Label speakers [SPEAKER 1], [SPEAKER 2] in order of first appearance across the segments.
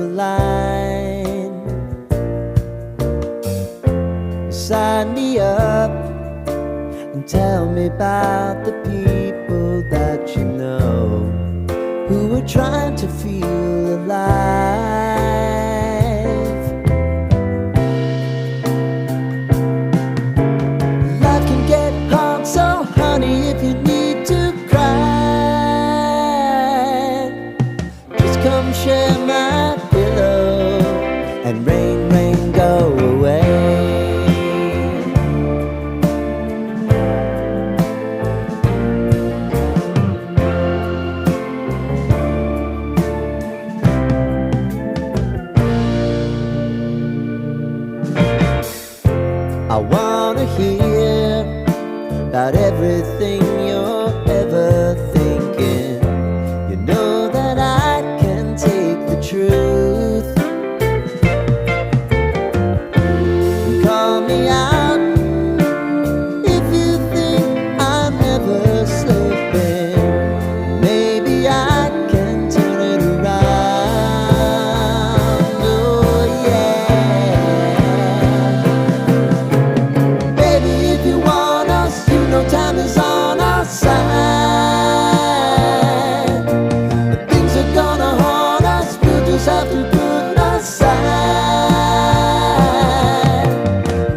[SPEAKER 1] a line. Sign me up and tell me about the people that you know who are trying to feel alive. Life can get hard, so honey, if you need to cry, just come share my pillow and rain, rain, go away. I wanna hear about everything you're ever thinking. You know that I can take the truth. And call me out if you think I'm never slipping. Maybe I can turn it around. Oh yeah. Baby, if you want us, you know time is on our side. But things are gonna haunt us, we'll just have to put aside.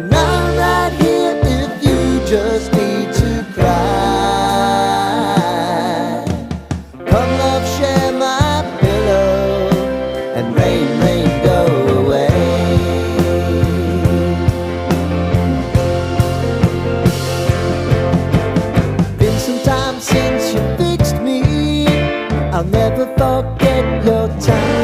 [SPEAKER 1] And I'm right here if you just need to cry. Come love, share my pillow and rain, rain, go away. Been some time since you fixed me, I'll never forget your time.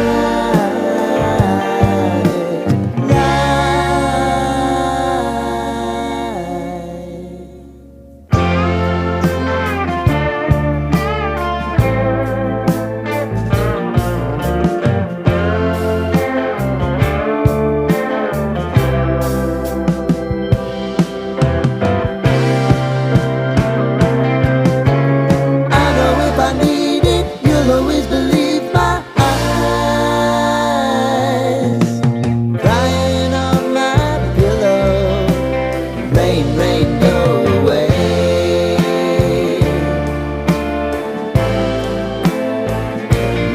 [SPEAKER 1] I know if I need it, you'll always believe my eyes. Crying on my pillow, rain, rain, go away.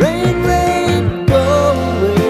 [SPEAKER 1] Rain, rain, go away.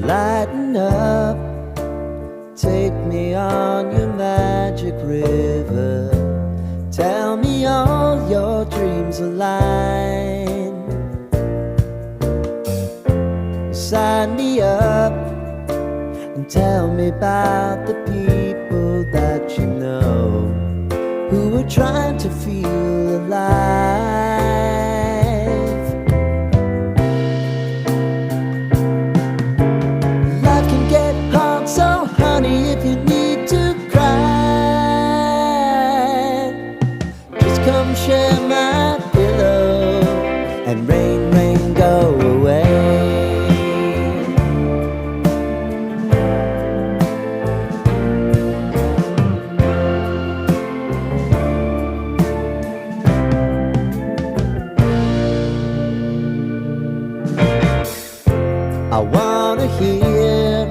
[SPEAKER 1] Lighten up, take me on your magic river. Tell me all your dreams align. Sign me up and tell me about the people that you know who are trying to feel alive. Life can get hard, so honey, if you need to cry, just come share my pillow and rain, rain, go away. I wanna hear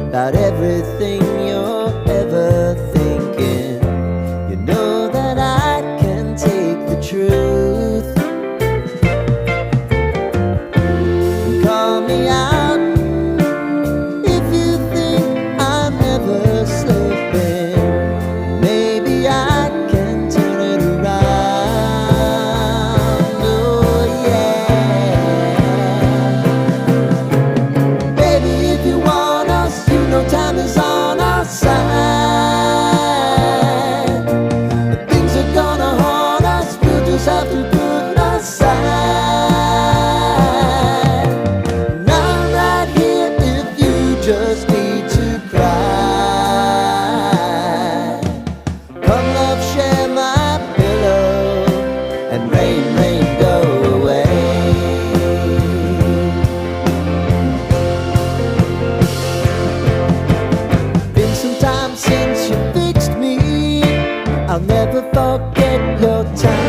[SPEAKER 1] about everything you're ever thinking. You know that I can take the truth. Call me out if you think I'm never slipping. Maybe I can turn it around. Oh yeah. Baby, if you want us, you know time is on our side. If things are gonna haunt us, we'll just have to put aside. And I'm right here if you just need to cry. Come love, share my pillow and rain, rain, go away. Been some time since you fixed me. I'll never forget your time.